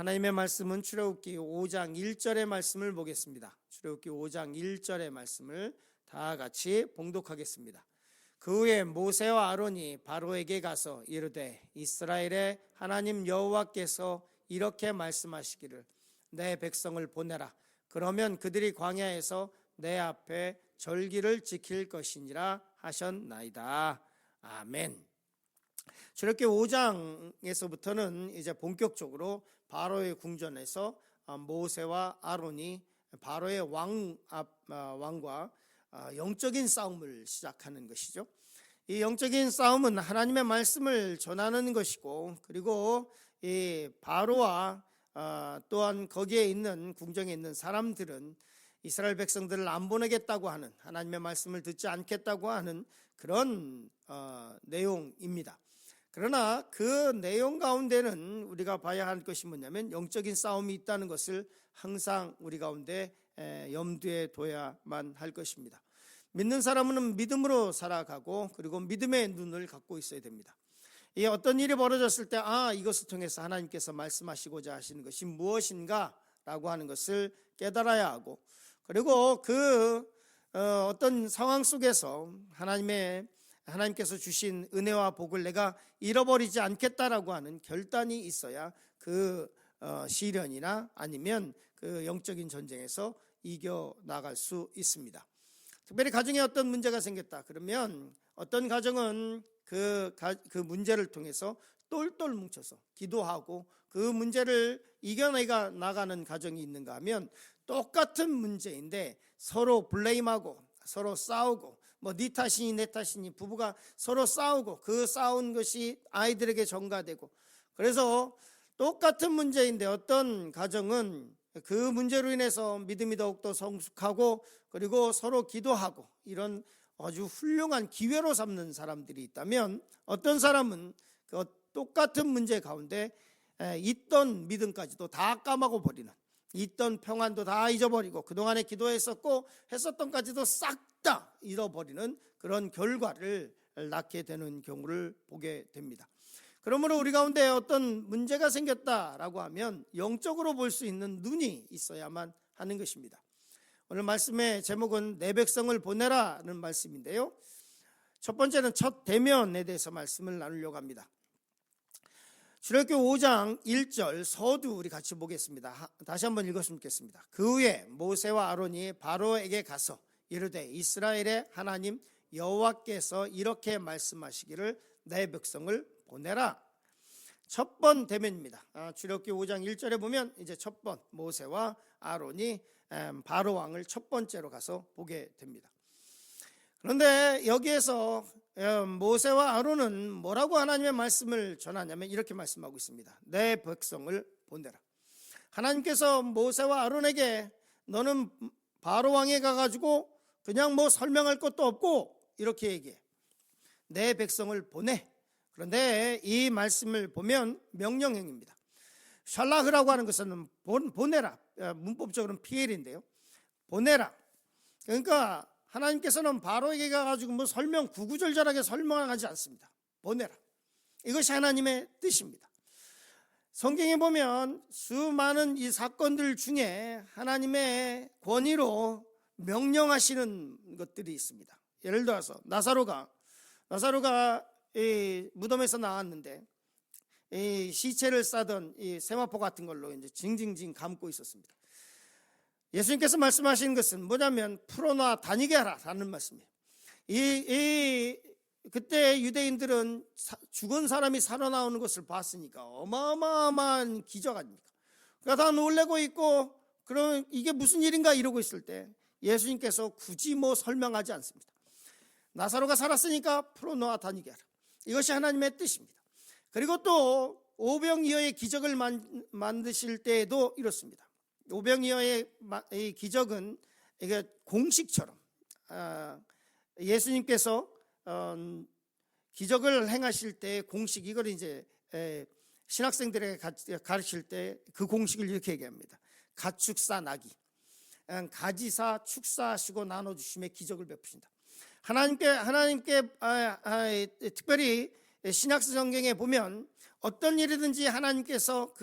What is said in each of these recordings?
하나님의 말씀은 출애굽기 5장 1절의 말씀을 보겠습니다. 출애굽기 5장 1절의 말씀을 다 같이 봉독하겠습니다. 그 후에 모세와 아론이 바로에게 가서 이르되 이스라엘의 하나님 여호와께서 이렇게 말씀하시기를 내 백성을 보내라. 그러면 그들이 광야에서 내 앞에 절기를 지킬 것이니라 하셨나이다. 아멘. 출애굽기 5장에서부터는 이제 본격적으로 바로의 궁전에서 모세와 아론이 바로의 왕과 영적인 싸움을 시작하는 것이죠. 이 영적인 싸움은 하나님의 말씀을 전하는 것이고, 그리고 이 바로와 또한 거기에 있는 궁정에 있는 사람들은 이스라엘 백성들을 안 보내겠다고 하는, 하나님의 말씀을 듣지 않겠다고 하는 그런 내용입니다. 그러나 그 내용 가운데는 우리가 봐야 할 것이 뭐냐면 영적인 싸움이 있다는 것을 항상 우리 가운데 염두에 둬야만 할 것입니다. 믿는 사람은 믿음으로 살아가고, 그리고 믿음의 눈을 갖고 있어야 됩니다. 이 어떤 일이 벌어졌을 때 이것을 통해서 하나님께서 말씀하시고자 하시는 것이 무엇인가 라고 하는 것을 깨달아야 하고, 그리고 그 어떤 상황 속에서 하나님께서 주신 은혜와 복을 내가 잃어버리지 않겠다라고 하는 결단이 있어야 그 시련이나 아니면 그 영적인 전쟁에서 이겨나갈 수 있습니다. 특별히 가정에 어떤 문제가 생겼다 그러면 어떤 가정은 그 문제를 통해서 똘똘 뭉쳐서 기도하고 그 문제를 이겨내가 나가는 가정이 있는가 하면 똑같은 문제인데 서로 블레임하고 서로 싸우고 네 탓이니 내 탓이니 부부가 서로 싸우고 그 싸운 것이 아이들에게 전가되고, 그래서 똑같은 문제인데 어떤 가정은 그 문제로 인해서 믿음이 더욱더 성숙하고 그리고 서로 기도하고 이런 아주 훌륭한 기회로 삼는 사람들이 있다면, 어떤 사람은 그 똑같은 문제 가운데 있던 믿음까지도 다 까먹어 버리는, 있던 평안도 다 잊어버리고 그동안에 기도했었고 했었던 까지도 싹 다 잃어버리는 그런 결과를 낳게 되는 경우를 보게 됩니다. 그러므로 우리 가운데 어떤 문제가 생겼다라고 하면 영적으로 볼 수 있는 눈이 있어야만 하는 것입니다. 오늘 말씀의 제목은 내 백성을 보내라는 말씀인데요, 첫 번째는 첫 대면에 대해서 말씀을 나누려고 합니다. 출애굽기 5장 1절 서두 우리 같이 보겠습니다. 다시 한번 읽었으면 좋겠습니다. 그 후에 모세와 아론이 바로에게 가서 이르되 이스라엘의 하나님 여호와께서 이렇게 말씀하시기를 내 백성을 보내라. 첫 번 대면입니다. 출애굽기 5장 1절에 보면 이제 첫 번 모세와 아론이 바로 왕을 첫 번째로 가서 보게 됩니다. 그런데 여기에서 모세와 아론은 뭐라고 하나님의 말씀을 전하냐면 이렇게 말씀하고 있습니다. 내 백성을 보내라. 하나님께서 모세와 아론에게 너는 바로 왕에 가가지고 그냥 설명할 것도 없고 이렇게 얘기해. 내 백성을 보내. 그런데 이 말씀을 보면 명령형입니다. 샬라흐라고 하는 것은 보내라. 문법적으로는 PL인데요. 보내라. 그러니까 하나님께서는 바로에게 가가지고 구구절절하게 설명하지 않습니다. 보내라. 이것이 하나님의 뜻입니다. 성경에 보면 수많은 이 사건들 중에 하나님의 권위로 명령하시는 것들이 있습니다. 예를 들어서 나사로가 이 무덤에서 나왔는데 이 시체를 싸던 이 세마포 같은 걸로 이제 징징징 감고 있었습니다. 예수님께서 말씀하시는 것은 뭐냐면 풀어놔 다니게 하라라는 말씀이에요. 그때 유대인들은 죽은 사람이 살아나오는 것을 봤으니까 어마어마한 기적 아닙니까? 그러니까 다 놀래고 있고, 그러면 이게 무슨 일인가 이러고 있을 때 예수님께서 굳이 설명하지 않습니다. 나사로가 살았으니까 풀어놓아 다니게 하라. 이것이 하나님의 뜻입니다. 그리고 또 오병이어의 기적을 만드실 때에도 이렇습니다. 오병이어의 이 기적은 이게 공식처럼 예수님께서 기적을 행하실 때 공식, 이걸 이제 신학생들에게 가르칠 때 그 공식을 이렇게 얘기합니다. 가축사 나귀, 가지사 축사하시고 나눠주심에 기적을 베푸신다. 하나님께 특별히 신약 성경에 보면 어떤 일이든지 하나님께서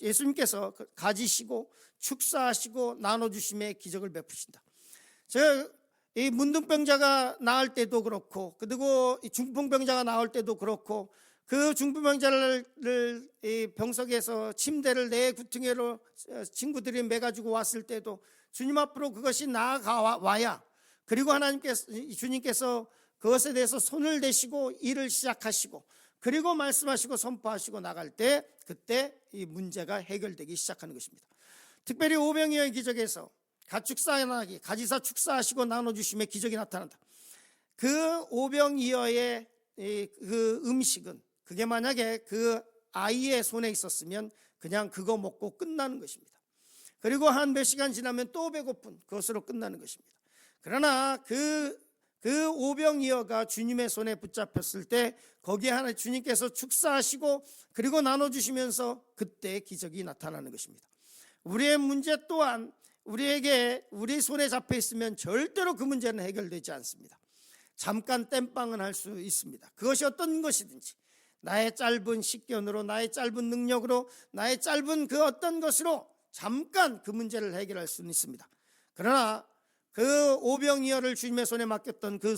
예수님께서 가지시고 축사하시고 나눠주심의 기적을 베푸신다. 이 문둥병자가 나을 때도 그렇고, 그리고 이 중풍병자가 나올 때도 그렇고, 그 중풍병자를 병석에서 침대를 내 구퉁이로 친구들이 매가지고 왔을 때도 주님 앞으로 그것이 나아가와야, 그리고 주님께서 그것에 대해서 손을 대시고 일을 시작하시고, 그리고 말씀하시고 선포하시고 나갈 때, 그때 이 문제가 해결되기 시작하는 것입니다. 특별히 오병이어의 기적에서 가지사 축사하시고 나눠주심의 기적이 나타난다. 그 오병이어의 그 음식은, 그게 만약에 그 아이의 손에 있었으면 그냥 그거 먹고 끝나는 것입니다. 그리고 한 몇 시간 지나면 또 배고픈 그것으로 끝나는 것입니다. 그러나 그 오병이어가 주님의 손에 붙잡혔을 때 거기에 하나 주님께서 축사하시고 그리고 나눠주시면서 그때 기적이 나타나는 것입니다. 우리의 문제 또한 우리 손에 잡혀 있으면 절대로 그 문제는 해결되지 않습니다. 잠깐 땜빵은 할 수 있습니다. 그것이 어떤 것이든지 나의 짧은 식견으로, 나의 짧은 능력으로, 나의 짧은 그 어떤 것으로 잠깐 그 문제를 해결할 수는 있습니다. 그러나 그 오병이어를 주님의 손에 맡겼던 그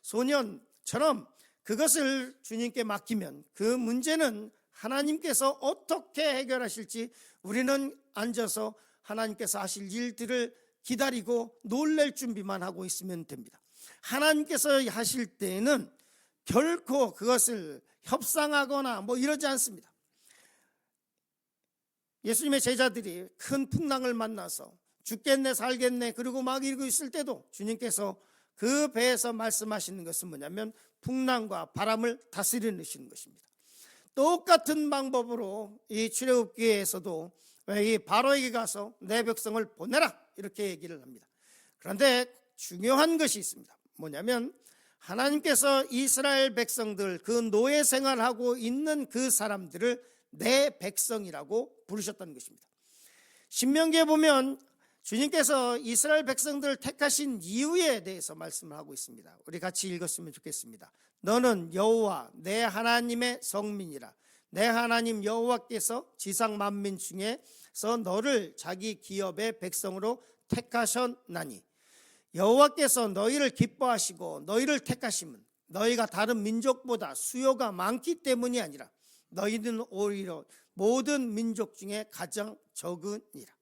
소년처럼 그것을 주님께 맡기면 그 문제는 하나님께서 어떻게 해결하실지 우리는 앉아서 하나님께서 하실 일들을 기다리고 놀랄 준비만 하고 있으면 됩니다. 하나님께서 하실 때에는 결코 그것을 협상하거나 이러지 않습니다. 예수님의 제자들이 큰 풍랑을 만나서 죽겠네 살겠네 그리고 막 이러고 있을 때도 주님께서 그 배에서 말씀하시는 것은 뭐냐면 풍랑과 바람을 다스리는 것입니다. 똑같은 방법으로 이 출애굽기에서도 이 바로에게 가서 내 백성을 보내라 이렇게 얘기를 합니다. 그런데 중요한 것이 있습니다. 뭐냐면 하나님께서 이스라엘 백성들, 그 노예 생활하고 있는 그 사람들을 내 백성이라고 부르셨다는 것입니다. 신명기에 보면 주님께서 이스라엘 백성들을 택하신 이유에 대해서 말씀을 하고 있습니다. 우리 같이 읽었으면 좋겠습니다. 너는 여호와 내 하나님의 성민이라. 내 하나님 여호와께서 지상 만민 중에서 너를 자기 기업의 백성으로 택하셨나니 여호와께서 너희를 기뻐하시고 너희를 택하심은 너희가 다른 민족보다 수요가 많기 때문이 아니라 너희는 오히려 모든 민족 중에 가장 적으니라.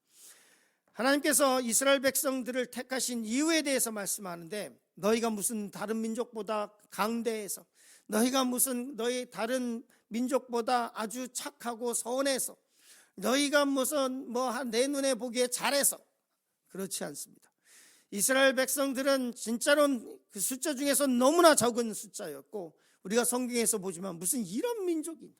하나님께서 이스라엘 백성들을 택하신 이유에 대해서 말씀하는데 너희가 무슨 다른 민족보다 강대해서, 너희가 무슨 너희 다른 민족보다 아주 착하고 선해서, 너희가 무슨 내 눈에 보기에 잘해서, 그렇지 않습니다. 이스라엘 백성들은 진짜로 그 숫자 중에서 너무나 적은 숫자였고, 우리가 성경에서 보지만 무슨 이런 민족이냐,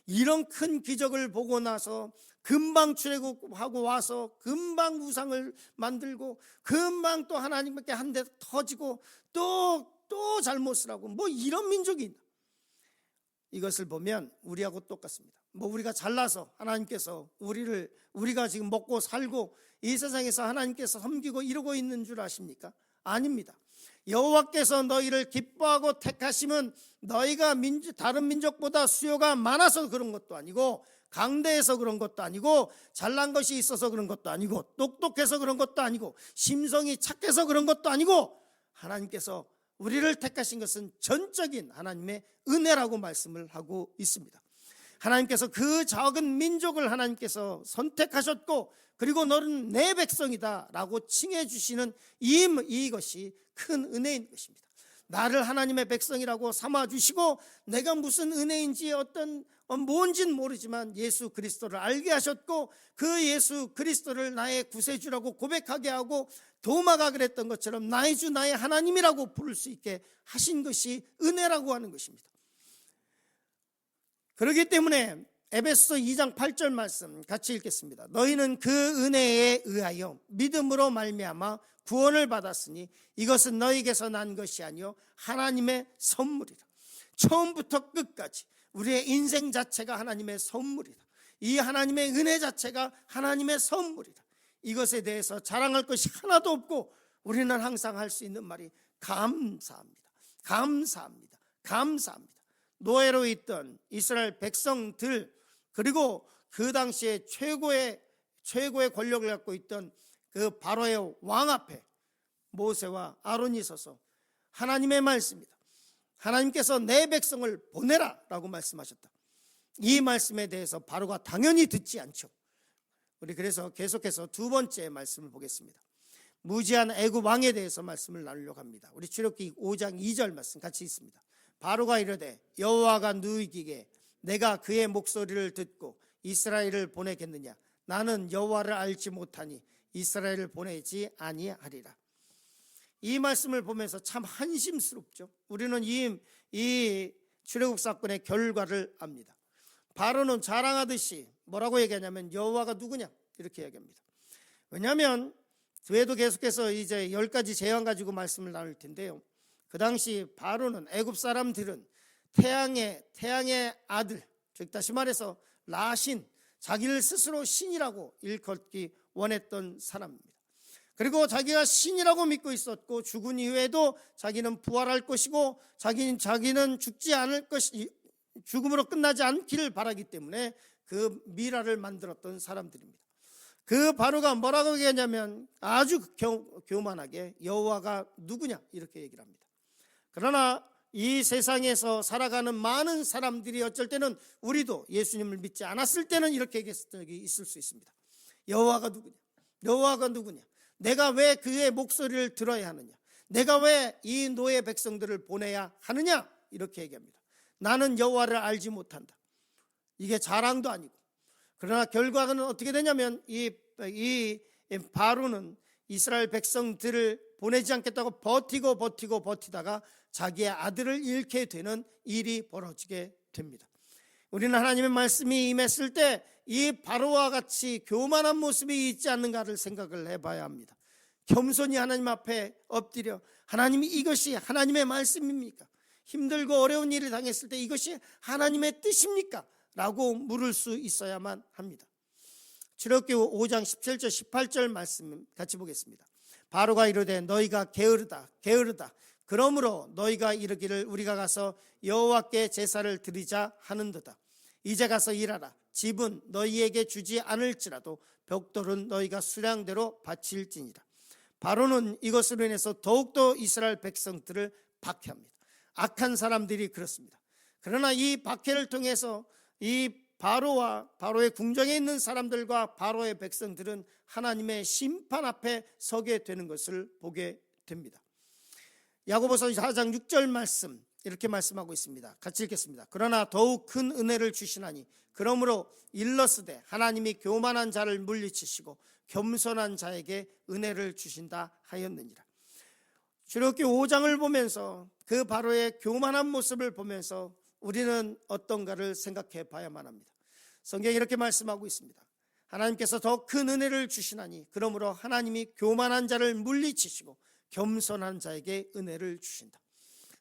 이런 큰 기적을 보고 나서 금방 출애굽하고 와서 금방 우상을 만들고 금방 또 하나님께 한 대 터지고 또 잘못을 하고 이런 민족이 있나. 이것을 보면 우리하고 똑같습니다. 우리가 잘나서 하나님께서 우리가 지금 먹고 살고 이 세상에서 하나님께서 섬기고 이러고 있는 줄 아십니까? 아닙니다. 여호와께서 너희를 기뻐하고 택하심은 너희가 다른 민족보다 수요가 많아서 그런 것도 아니고, 강대해서 그런 것도 아니고, 잘난 것이 있어서 그런 것도 아니고, 똑똑해서 그런 것도 아니고, 심성이 착해서 그런 것도 아니고, 하나님께서 우리를 택하신 것은 전적인 하나님의 은혜라고 말씀을 하고 있습니다. 하나님께서 그 적은 민족을 하나님께서 선택하셨고, 그리고 너는 내 백성이다 라고 칭해 주시는 이것이 큰 은혜인 것입니다. 나를 하나님의 백성이라고 삼아 주시고, 내가 무슨 은혜인지 뭔지는 모르지만 예수 그리스도를 알게 하셨고, 그 예수 그리스도를 나의 구세주라고 고백하게 하고, 도마가 그랬던 것처럼 나의 주 나의 하나님이라고 부를 수 있게 하신 것이 은혜라고 하는 것입니다. 그렇기 때문에 에베소서 2장 8절 말씀 같이 읽겠습니다. 너희는 그 은혜에 의하여 믿음으로 말미암아 구원을 받았으니 이것은 너희에게서 난 것이 아니요 하나님의 선물이라. 처음부터 끝까지 우리의 인생 자체가 하나님의 선물이다. 이 하나님의 은혜 자체가 하나님의 선물이다. 이것에 대해서 자랑할 것이 하나도 없고 우리는 항상 할 수 있는 말이 감사합니다. 감사합니다. 감사합니다. 노예로 있던 이스라엘 백성들, 그리고 그 당시에 최고의 권력을 갖고 있던 그 바로의 왕 앞에 모세와 아론이 서서 하나님의 말씀이다, 하나님께서 내 백성을 보내라 라고 말씀하셨다. 이 말씀에 대해서 바로가 당연히 듣지 않죠. 우리 그래서 계속해서 두 번째 말씀을 보겠습니다. 무지한 애굽 왕에 대해서 말씀을 나누려고 합니다. 우리 출애굽기 5장 2절 말씀 같이 있습니다. 바로가 이르되 여호와가 누이기에 내가 그의 목소리를 듣고 이스라엘을 보내겠느냐? 나는 여호와를 알지 못하니 이스라엘을 보내지 아니하리라. 이 말씀을 보면서 참 한심스럽죠. 우리는 이 출애굽 사건의 결과를 압니다. 바로는 자랑하듯이 뭐라고 얘기하냐면 여호와가 누구냐 이렇게 얘기합니다. 왜냐하면 뒤에도 계속해서 이제 10가지 재앙 가지고 말씀을 나눌 텐데요. 그 당시 바로는 애굽 사람들은 태양의 아들, 즉 다시 말해서 라신, 자기를 스스로 신이라고 일컫기 원했던 사람입니다. 그리고 자기가 신이라고 믿고 있었고 죽은 이후에도 자기는 부활할 것이고 자기는 죽지 않을 것이, 죽음으로 끝나지 않기를 바라기 때문에 그 미라를 만들었던 사람들입니다. 그 바로가 뭐라고 얘기하냐면 아주 교만하게 여호와가 누구냐 이렇게 얘기를 합니다. 그러나 이 세상에서 살아가는 많은 사람들이 어쩔 때는 우리도 예수님을 믿지 않았을 때는 이렇게 얘기했을 적이 있을 수 있습니다. 여호와가 누구냐? 여호와가 누구냐? 내가 왜 그의 목소리를 들어야 하느냐? 내가 왜 이 노예 백성들을 보내야 하느냐? 이렇게 얘기합니다. 나는 여호와를 알지 못한다. 이게 자랑도 아니고, 그러나 결과는 어떻게 되냐면 이 바로는 이스라엘 백성들을 보내지 않겠다고 버티다가 자기의 아들을 잃게 되는 일이 벌어지게 됩니다. 우리는 하나님의 말씀이 임했을 때 이 바로와 같이 교만한 모습이 있지 않는가를 생각을 해봐야 합니다. 겸손히 하나님 앞에 엎드려 하나님이 이것이 하나님의 말씀입니까? 힘들고 어려운 일을 당했을 때 이것이 하나님의 뜻입니까? 라고 물을 수 있어야만 합니다. 출애굽기 5장 17절 18절 말씀 같이 보겠습니다. 바로가 이르되 너희가 게으르다 그러므로 너희가 이르기를 우리가 가서 여호와께 제사를 드리자 하는도다. 이제 가서 일하라. 집은 너희에게 주지 않을지라도 벽돌은 너희가 수량대로 바칠지니라. 바로는 이것으로 인해서 더욱더 이스라엘 백성들을 박해합니다. 악한 사람들이 그렇습니다. 그러나 이 박해를 통해서 이 바로와 바로의 궁정에 있는 사람들과 바로의 백성들은 하나님의 심판 앞에 서게 되는 것을 보게 됩니다. 야고보서 4장 6절 말씀 이렇게 말씀하고 있습니다. 같이 읽겠습니다. 그러나 더욱 큰 은혜를 주시나니 그러므로 일러스되 하나님이 교만한 자를 물리치시고 겸손한 자에게 은혜를 주신다 하였느니라. 출애굽기 5장을 보면서 그 바로의 교만한 모습을 보면서 우리는 어떤가를 생각해 봐야만 합니다. 성경이 이렇게 말씀하고 있습니다. 하나님께서 더 큰 은혜를 주시나니 그러므로 하나님이 교만한 자를 물리치시고 겸손한 자에게 은혜를 주신다.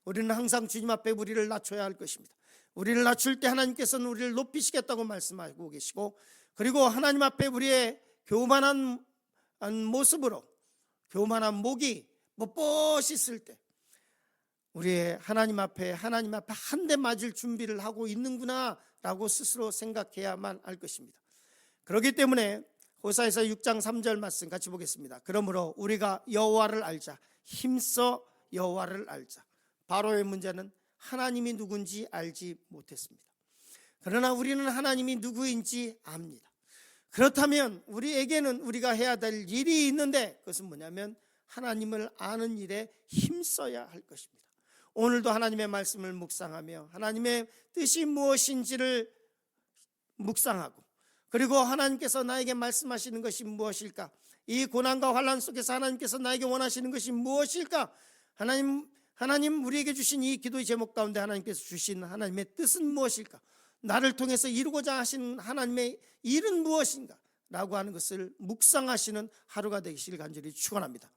우리는 항상 주님 앞에 우리를 낮춰야 할 것입니다. 우리를 낮출 때 하나님께서는 우리를 높이시겠다고 말씀하고 계시고, 그리고 하나님 앞에 우리의 교만한 모습으로 교만한 목이 뻣뻣이 있을 때 우리의 하나님 앞에 한 대 맞을 준비를 하고 있는구나 라고 스스로 생각해야만 할 것입니다. 그렇기 때문에 호사에서 6장 3절 말씀 같이 보겠습니다. 그러므로 우리가 여호와를 알자. 힘써 여호와를 알자. 바로의 문제는 하나님이 누군지 알지 못했습니다. 그러나 우리는 하나님이 누구인지 압니다. 그렇다면 우리에게는 우리가 해야 될 일이 있는데 그것은 뭐냐면 하나님을 아는 일에 힘써야 할 것입니다. 오늘도 하나님의 말씀을 묵상하며 하나님의 뜻이 무엇인지를 묵상하고, 그리고 하나님께서 나에게 말씀하시는 것이 무엇일까? 이 고난과 환난 속에서 하나님께서 나에게 원하시는 것이 무엇일까? 하나님 우리에게 주신 이 기도의 제목 가운데 하나님께서 주신 하나님의 뜻은 무엇일까? 나를 통해서 이루고자 하신 하나님의 일은 무엇인가? 라고 하는 것을 묵상하시는 하루가 되기를 간절히 축원합니다.